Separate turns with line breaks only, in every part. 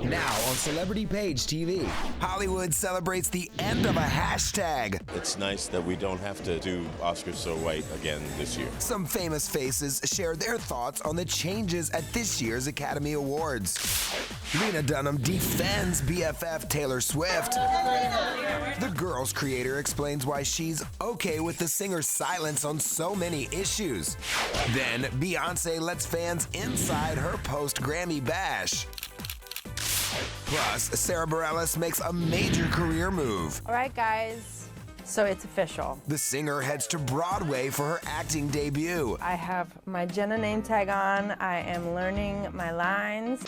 Now on Celebrity Page TV, Hollywood celebrates the end of a hashtag.
It's nice that we don't have to do Oscars So White again this year.
Some famous faces share their thoughts on the changes at this year's Academy Awards. Lena Dunham defends BFF Taylor Swift. The Girls creator explains why she's okay with the singer's silence on so many issues. Then Beyoncé lets fans inside her post-Grammy bash. Plus, Sarah Bareilles makes a major career move.
All right, guys, so it's official.
The singer heads to Broadway for her acting debut.
I have my Jenna name tag on. I am learning my lines.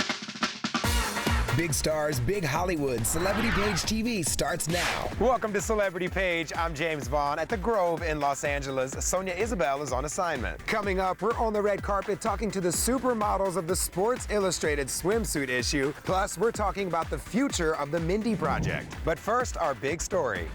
Big stars, big Hollywood. Celebrity Page TV starts now.
Welcome to Celebrity Page. I'm James Vaughn at the Grove in Los Angeles. Sonia Isabel is on assignment. Coming up, we're on the red carpet talking to the supermodels of the Sports Illustrated swimsuit issue. Plus, we're talking about the future of the Mindy Project. But first, our big story.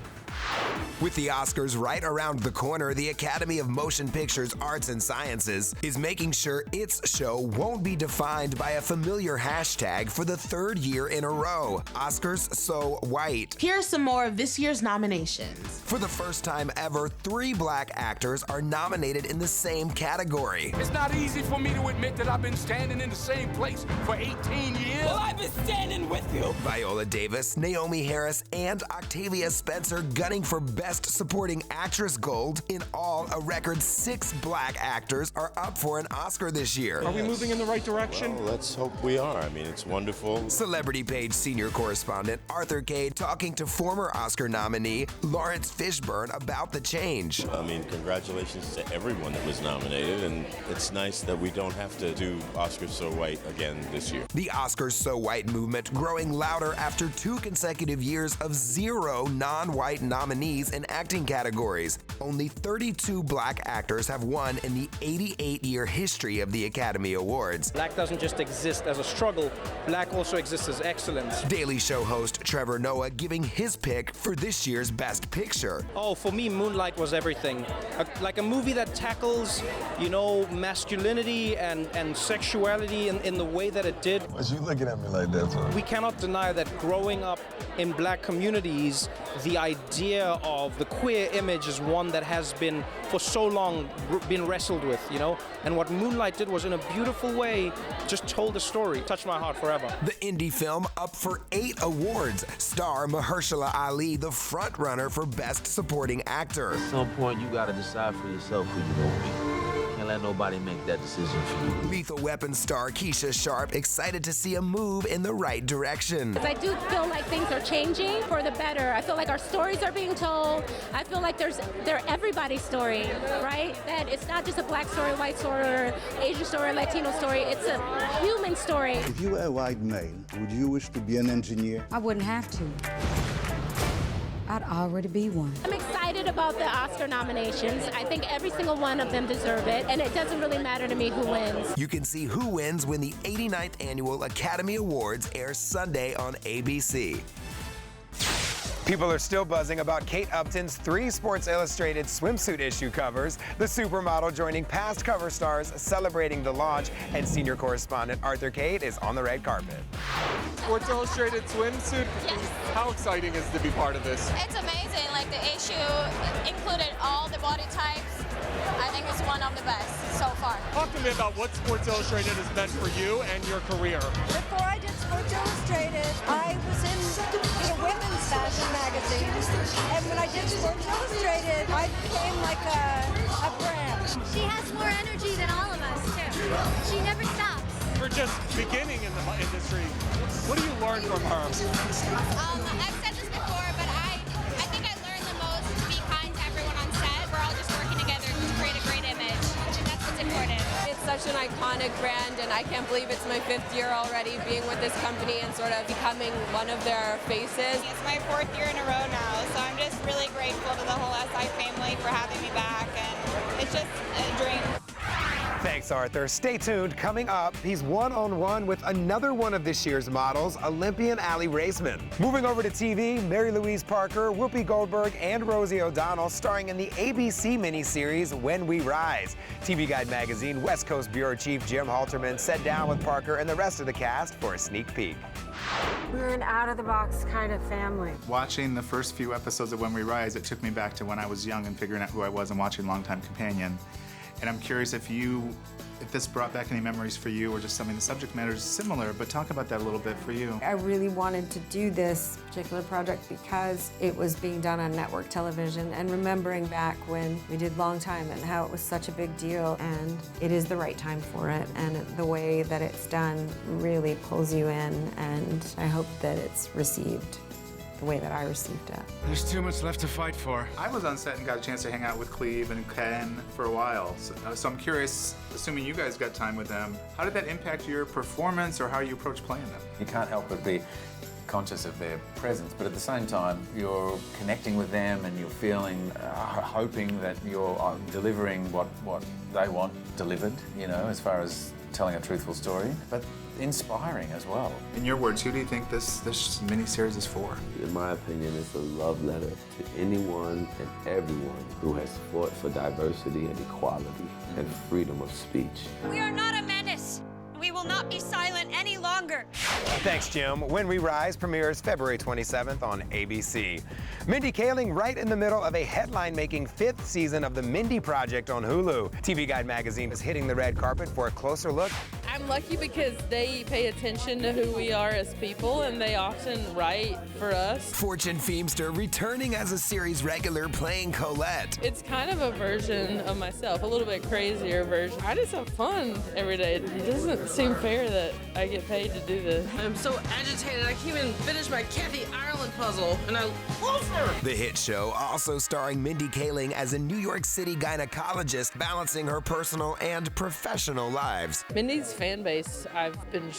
With the Oscars right around the corner, the Academy of Motion Pictures Arts and Sciences is making sure its show won't be defined by a familiar hashtag for the third year in a row, Oscars So White.
Here are some more of this year's nominations.
For the first time ever, 3 black actors are nominated in the same category.
It's not easy for me to admit that I've been standing in the same place for 18 years.
Well, I've been standing with you.
Viola Davis, Naomi Harris, and Octavia Spencer gunning for Best Supporting Actress Gold. In all, a record 6 black actors are up for an Oscar this year.
Are we moving in the right direction?
Well, let's hope we are. I mean, it's wonderful.
Celebrity Page senior correspondent Arthur Cade talking to former Oscar nominee Lawrence Fishburne about the change.
I mean, congratulations to everyone that was nominated, and it's nice that we don't have to do Oscars So White again this year.
The Oscars So White movement growing louder after 2 consecutive years of 0 non-white nominees in acting categories. Only 32 black actors have won in the 88-year history of the Academy Awards.
Black doesn't just exist as a struggle, black also exists as excellence.
Daily Show host Trevor Noah giving his pick for this year's Best Picture.
Oh, for me, Moonlight was everything. Like a movie that tackles, masculinity and sexuality in the way that it did.
Why you looking at me like that for?
We cannot deny that growing up in black communities, the idea of the queer image is one that has been for so long been wrestled with, And what Moonlight did was in a beautiful way just told the story. Touched my heart forever.
The indie film up for 8 awards. Star Mahershala Ali, the front runner for Best Supporting Actor.
At some point, you gotta decide for yourself who you gonna be. Can't let nobody make that decision for you.
Lethal Weapon star Keisha Sharp excited to see a move in the right direction.
I do feel like things are changing for the better. I feel like our stories are being told. I feel like they're everybody's story, right? That it's not just a black story, white story, or Asian story, Latino story. It's a human story.
If you were a white male, would you wish to be an engineer?
I wouldn't have to. I'd already be one.
I'm excited about the Oscar nominations. I think every single one of them deserve it, and it doesn't really matter to me who wins.
You can see who wins when the 89th Annual Academy Awards airs Sunday on ABC.
People are still buzzing about Kate Upton's 3 Sports Illustrated swimsuit issue covers, the supermodel joining past cover stars celebrating the launch, and senior correspondent Arthur Cade is on the red carpet.
Sports Illustrated swimsuit?
Yes.
How exciting is it to be part of this?
It's amazing. Like, the issue included all the body types. I think it's one of the best so far.
Talk to me about what Sports Illustrated has meant for you and your career.
Before I did Sports Illustrated, I was in the women's fashion magazine. And when I did Sports Illustrated, I became like a brand.
She has more energy than all of us, too. She never stops.
For just beginning in the industry, what do you learn from her?
I've said this before, but I think I learned the most to be kind to everyone on set. We're all just working together to create a great image. That's what's important.
It's such an iconic brand, and I can't believe it's my 5th year already being with this company and sort of becoming one of their faces.
It's my 4th year in a row now, so I'm just really grateful to the whole SI family for having me back, and it's just a dream.
Thanks, Arthur. Stay tuned. Coming up, he's one-on-one with another one of this year's models, Olympian Allie Raceman. Moving over to TV, Mary Louise Parker, Whoopi Goldberg, and Rosie O'Donnell starring in the ABC miniseries When We Rise. TV Guide magazine West Coast Bureau Chief Jim Halterman sat down with Parker and the rest of the cast for a sneak peek.
We're an out-of-the-box kind of family.
Watching the first few episodes of When We Rise, it took me back to when I was young and figuring out who I was and watching Longtime Companion. And I'm curious if this brought back any memories for you or just something. The subject matter is similar, but talk about that a little bit for you.
I really wanted to do this particular project because it was being done on network television, and remembering back when we did Long Time and how it was such a big deal, and it is the right time for it, and the way that it's done really pulls you in, and I hope that it's received the way that I received it.
There's too much left to fight for. I was on set and got a chance to hang out with Cleve and Ken for a while. So I'm curious, assuming you guys got time with them, how did that impact your performance or how you approach playing them?
You can't help but be conscious of their presence, but at the same time, you're connecting with them and you're feeling, hoping that you're delivering what they want delivered, you know, as far as telling a truthful story, but inspiring as well.
In your words, who do you think this miniseries is for?
In my opinion, it's a love letter to anyone and everyone who has fought for diversity and equality and freedom of speech.
We are not a menace. We will not be silent any longer.
Thanks, Jim. When We Rise premieres February 27th on ABC. Mindy Kaling right in the middle of a headline-making 5th season of the Mindy Project on Hulu. TV Guide magazine is hitting the red carpet for a closer look.
I'm lucky because they pay attention to who we are as people, and they often write for us.
Fortune Feemster returning as a series regular playing Colette.
It's kind of a version of myself, a little bit crazier version. I just have fun every day. It doesn't seem fair that I get paid to do this.
I'm so agitated, I can't even finish my Kathy Ireland puzzle, and I love her!
The hit show also starring Mindy Kaling as a New York City gynecologist balancing her personal and professional lives.
Mindy's fan base, I've been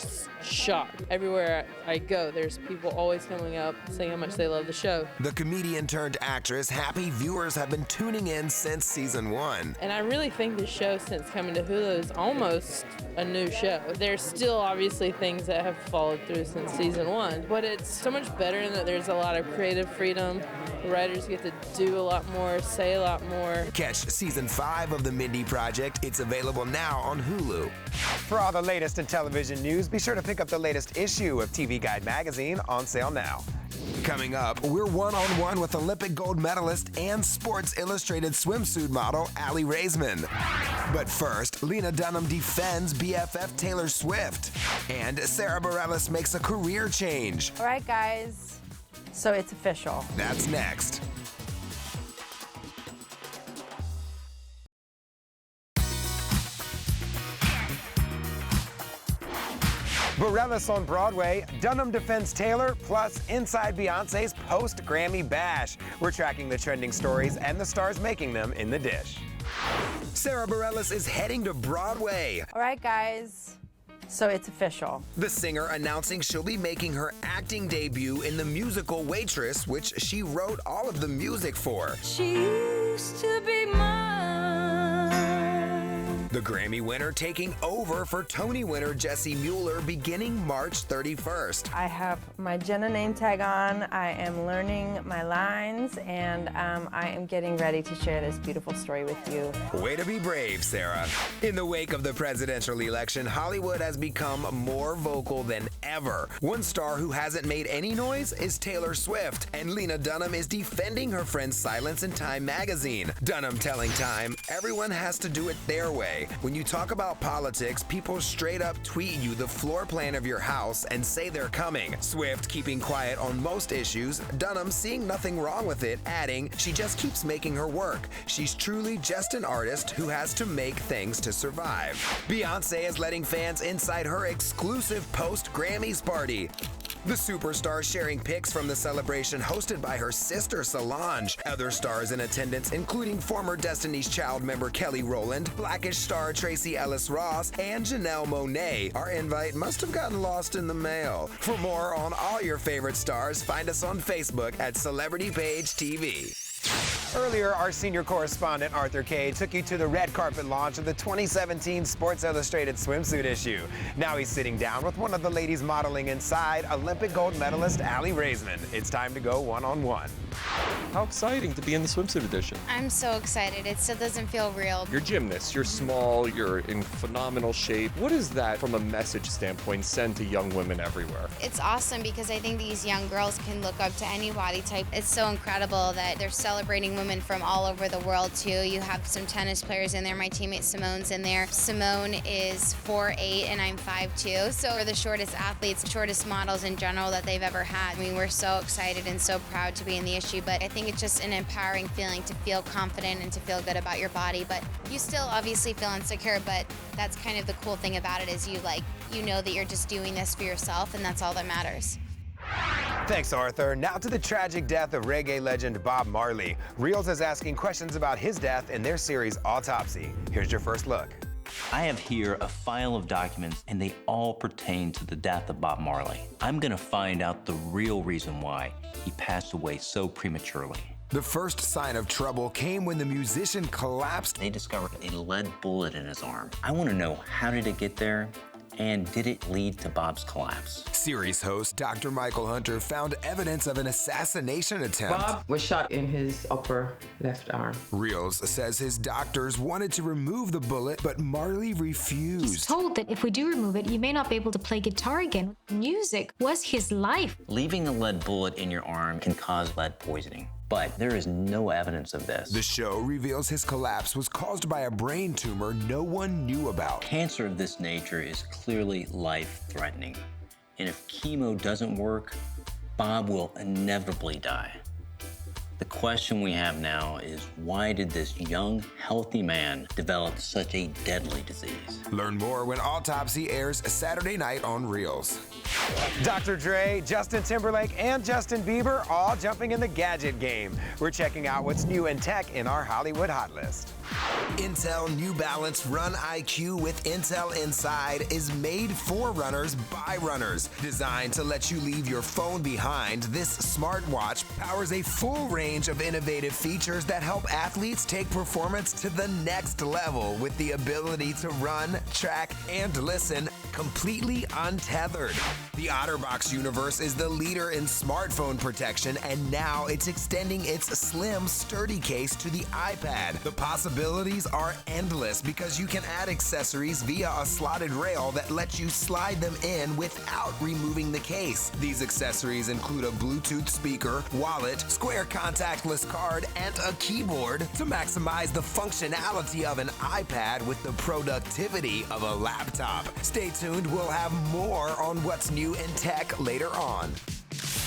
shocked. Everywhere I go, there's people always coming up saying how much they love the show.
The comedian turned actress happy viewers have been tuning in since season 1.
And I really think the show, since coming to Hulu, is almost a new show. There's still obviously things that have followed through since season 1, but it's so much better in that there's a lot of creative freedom. The writers get to do a lot more, say a lot more.
Catch season 5 of the Mindy Project. It's available now on Hulu.
For all the latest in television news, be sure to pick up the latest issue of TV Guide magazine, on sale now.
Coming up, we're one-on-one with Olympic gold medalist and Sports Illustrated swimsuit model Aly Raisman. But first, Lena Dunham defends BFF Taylor Swift. And Sarah Bareilles makes a career change.
All right, guys, so it's official.
That's next.
Bareilles on Broadway, Dunham defends Taylor, plus inside Beyonce's post-Grammy bash. We're tracking the trending stories and the stars making them in the dish.
Sarah Bareilles is heading to Broadway.
All right, guys, so it's official.
The singer announcing she'll be making her acting debut in the musical Waitress, which she wrote all of the music for.
She used to be mine.
The Grammy winner taking over for Tony winner Jessie Mueller beginning March 31st.
I have my Jenna name tag on. I am learning my lines, and I am getting ready to share this beautiful story with you.
Way to be brave, Sarah. In the wake of the presidential election, Hollywood has become more vocal than ever. One star who hasn't made any noise is Taylor Swift, and Lena Dunham is defending her friend's silence in Time magazine. Dunham telling Time, everyone has to do it their way. When you talk about politics, people straight up tweet you the floor plan of your house and say they're coming. Swift keeping quiet on most issues, Dunham seeing nothing wrong with it, adding, she just keeps making her work. She's truly just an artist who has to make things to survive. Beyonce is letting fans inside her exclusive post-Grammys party. The superstar sharing pics from the celebration hosted by her sister Solange. Other stars in attendance including former Destiny's Child member Kelly Rowland, Blackish star Tracy Ellis Ross, and Janelle Monáe. Our invite must have gotten lost in the mail. For more on all your favorite stars, find us on Facebook at Celebrity Page TV.
Earlier, our senior correspondent, Arthur Kay, took you to the red carpet launch of the 2017 Sports Illustrated swimsuit issue. Now he's sitting down with one of the ladies modeling inside, Olympic gold medalist Aly Raisman. It's time to go one-on-one.
How exciting to be in the swimsuit edition.
I'm so excited. It still doesn't feel real.
You're gymnasts, you're small, you're in phenomenal shape. What does that, from a message standpoint, send to young women everywhere?
It's awesome because I think these young girls can look up to any body type. It's so incredible that they're celebrating women from all over the world too. You have some tennis players in there. My teammate Simone's in there. Simone is 4'8" and I'm 5'2". So we're the shortest athletes, shortest models in general that they've ever had. I mean, we're so excited and so proud to be in the issue, but I think it's just an empowering feeling to feel confident and to feel good about your body. But you still obviously feel insecure, but that's kind of the cool thing about it is you know that you're just doing this for yourself, and that's all that matters.
Thanks, Arthur. Now to the tragic death of reggae legend Bob Marley. Reels is asking questions about his death in their series Autopsy. Here's your first look.
I have here a file of documents, and they all pertain to the death of Bob Marley. I'm gonna find out the real reason why he passed away so prematurely.
The first sign of trouble came when the musician collapsed.
They discovered a lead bullet in his arm. I wanna know, how did it get there? And did it lead to Bob's collapse?
Series host Dr. Michael Hunter found evidence of an assassination attempt.
Bob was shot in his upper left arm.
Reels says his doctors wanted to remove the bullet, but Marley refused.
He's told that if we do remove it, you may not be able to play guitar again. Music was his life.
Leaving a lead bullet in your arm can cause lead poisoning, but there is no evidence of this.
The show reveals his collapse was caused by a brain tumor no one knew about.
Cancer of this nature is clearly life-threatening, and if chemo doesn't work, Bob will inevitably die. The question we have now is, why did this young, healthy man develop such a deadly disease?
Learn more when Autopsy airs Saturday night on Reels.
Dr. Dre, Justin Timberlake, and Justin Bieber all jumping in the gadget game. We're checking out what's new in tech in our Hollywood Hot List.
Intel New Balance Run IQ with Intel Inside is made for runners by runners. Designed to let you leave your phone behind, this smartwatch powers a full range of innovative features that help athletes take performance to the next level with the ability to run, track, and listen completely untethered. The OtterBox universe is the leader in smartphone protection, and now it's extending its slim, sturdy case to the iPad. The possibilities are endless because you can add accessories via a slotted rail that lets you slide them in without removing the case. These accessories include a Bluetooth speaker, wallet, square contactless card, and a keyboard to maximize the functionality of an iPad with the productivity of a laptop. Stay tuned, we'll have more on what's new in tech later on.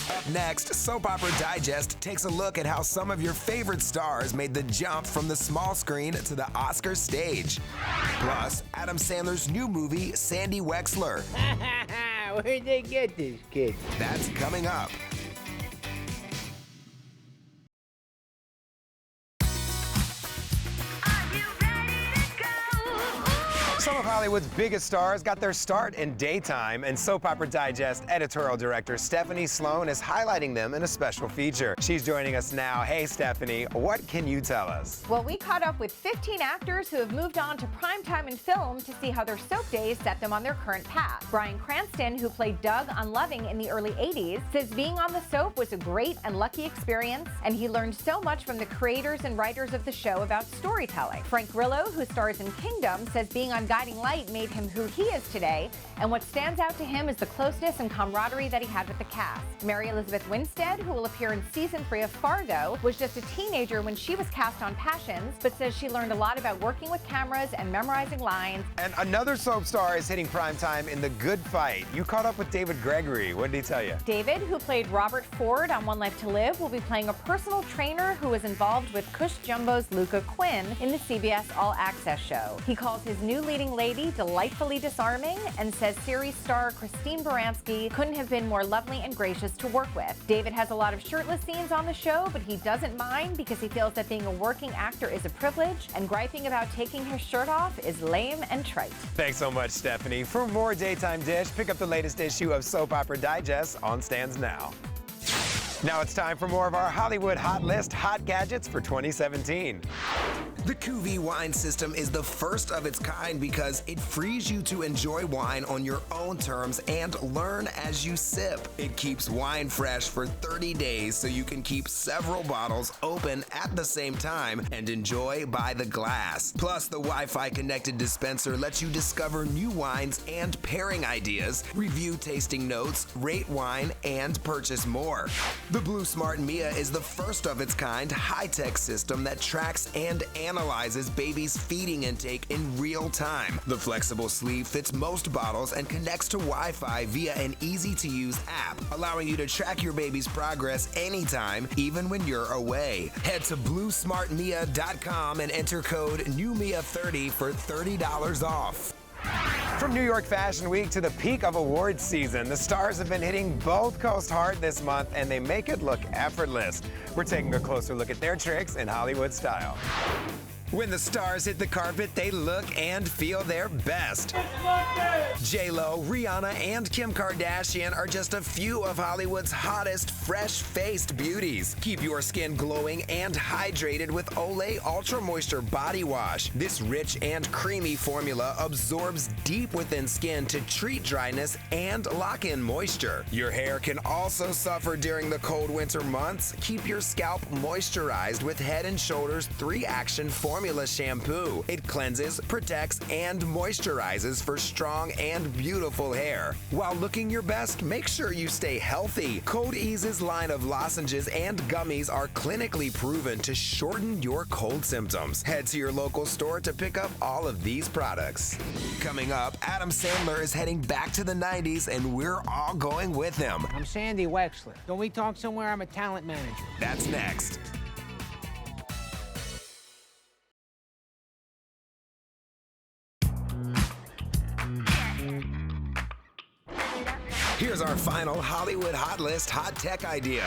Up next, Soap Opera Digest takes a look at how some of your favorite stars made the jump from the small screen to the Oscar stage. Plus, Adam Sandler's new movie, Sandy Wexler.
Where'd they get this kid?
That's coming up.
Some of Hollywood's biggest stars got their start in daytime, and Soap Opera Digest editorial director Stephanie Sloan is highlighting them in a special feature. She's joining us now. Hey, Stephanie, what can you tell us?
Well, we caught up with 15 actors who have moved on to primetime in film to see how their soap days set them on their current path. Bryan Cranston, who played Doug on Loving in the early 80s, says being on the soap was a great and lucky experience, and he learned so much from the creators and writers of the show about storytelling. Frank Grillo, who stars in Kingdom, says being on Guiding Light made him who he is today, and what stands out to him is the closeness and camaraderie that he had with the cast. Mary Elizabeth Winstead, who will appear in season 3 of Fargo, was just a teenager when she was cast on Passions, but says she learned a lot about working with cameras and memorizing lines.
And another soap star is hitting primetime in The Good Fight. You caught up with David Gregory. What did he tell you?
David, who played Robert Ford on One Life to Live, will be playing a personal trainer who was involved with Cush Jumbo's Luca Quinn in the CBS All Access show. He calls his new leading lady delightfully disarming and says series star Christine Baranski couldn't have been more lovely and gracious to work with. David has a lot of shirtless scenes on the show, but he doesn't mind because he feels that being a working actor is a privilege, and griping about taking his shirt off is lame and trite.
Thanks so much, Stephanie. For more Daytime Dish, pick up the latest issue of Soap Opera Digest on stands now. Now it's time for more of our Hollywood Hot List hot gadgets for 2017.
The Cuvée wine system is the first of its kind because it frees you to enjoy wine on your own terms and learn as you sip. It keeps wine fresh for 30 days so you can keep several bottles open at the same time and enjoy by the glass. Plus, the Wi-Fi connected dispenser lets you discover new wines and pairing ideas, review tasting notes, rate wine, and purchase more. The Blue Smart Mia is the first of its kind high-tech system that tracks and analyzes baby's feeding intake in real time. The flexible sleeve fits most bottles and connects to Wi-Fi via an easy-to-use app, allowing you to track your baby's progress anytime, even when you're away. Head to bluesmartmia.com and enter code NEWMIA30 for $30 off.
From New York Fashion Week to the peak of awards season, the stars have been hitting both coasts hard this month, and they make it look effortless. We're taking a closer look at their tricks in Hollywood style. When the stars hit the carpet, they look and feel their best. J-Lo, Rihanna, and Kim Kardashian are just a few of Hollywood's hottest, fresh-faced beauties. Keep your skin glowing and hydrated with Olay Ultra Moisture Body Wash. This rich and creamy formula absorbs deep within skin to treat dryness and lock in moisture. Your hair can also suffer during the cold winter months. Keep your scalp moisturized with Head & Shoulders 3-Action Formula Shampoo. It cleanses, protects, and moisturizes for strong and beautiful hair. While looking your best, make sure you stay healthy. Cold Ease's line of lozenges and gummies are clinically proven to shorten your cold symptoms. Head to your local store to pick up all of these products. Coming up, Adam Sandler is heading back to the 90s, and we're all going with him.
I'm Sandy Wexler. Don't we talk somewhere? I'm a talent manager.
That's next. Here's our final Hollywood Hot List hot tech idea.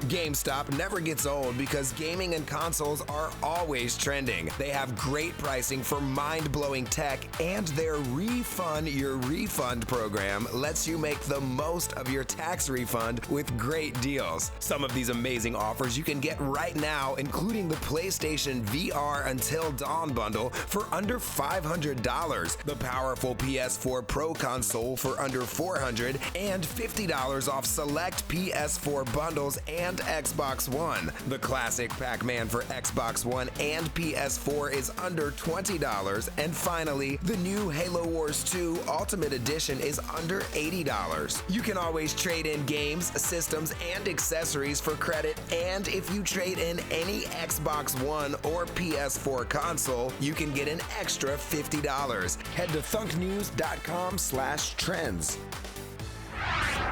GameStop never gets old because gaming and consoles are always trending. They have great pricing for mind-blowing tech, and their Refund Your Refund program lets you make the most of your tax refund with great deals. Some of these amazing offers you can get right now, including the PlayStation VR Until Dawn bundle for under $500, the powerful PS4 Pro console for under $400, and $50 off select PS4 bundles and Xbox One. The classic Pac-Man for Xbox One and PS4 is under $20. And finally, the new Halo Wars 2 Ultimate Edition is under $80. You can always trade in games, systems, and accessories for credit, and if you trade in any Xbox One or PS4 console, you can get an extra $50. Head to thunknews.com/trends.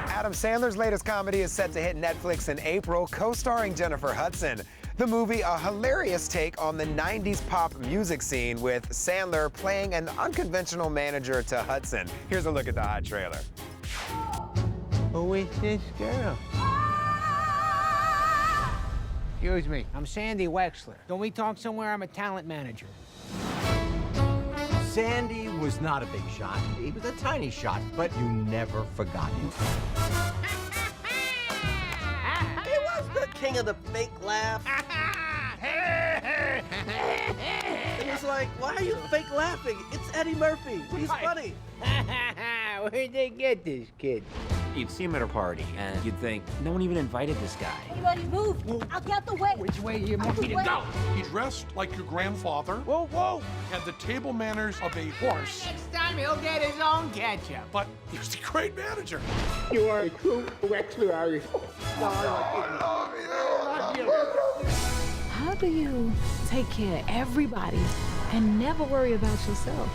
Adam Sandler's latest comedy is set to hit Netflix in April, co-starring Jennifer Hudson. The movie, a hilarious take on the 90s pop music scene, with Sandler playing an unconventional manager to Hudson. Here's a look at the hot trailer.
Who is this girl? Excuse me, I'm Sandy Wexler. Don't we talk somewhere? I'm a talent manager.
Sandy was not a big shot. He was a tiny shot, but you never forgot him.
He was the king of the fake laugh. It was like, why are you fake laughing? It's Eddie Murphy. He's funny.
Where'd they get this kid?
You'd see him at a party, and you'd think, no one even invited this guy.
Everybody move. I'll get out the way.
Which way do you want me to go?
He dressed like your grandfather.
Whoa, whoa.
Had the table manners of a horse.
Next time he'll get his own ketchup.
But he's a great manager.
You are a true Wexler, are you?
I love you.
How do you take care of everybody and never worry about yourself?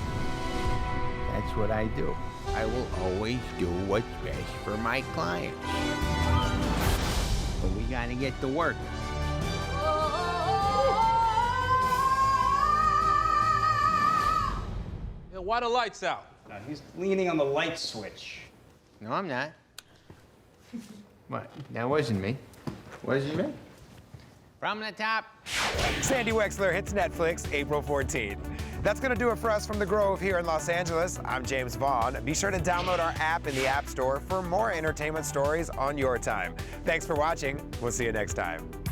That's what I do. I will always do what's best for my clients.
But we gotta get to work.
Yeah, why the lights out?
He's leaning on the light switch.
No, I'm not. What? That wasn't me. Wasn't me?
From the top.
Sandy Wexler hits Netflix April 14th. That's going to do it for us from the Grove here in Los Angeles. I'm James Vaughn. Be sure to download our app in the App Store for more entertainment stories on your time. Thanks for watching. We'll see you next time.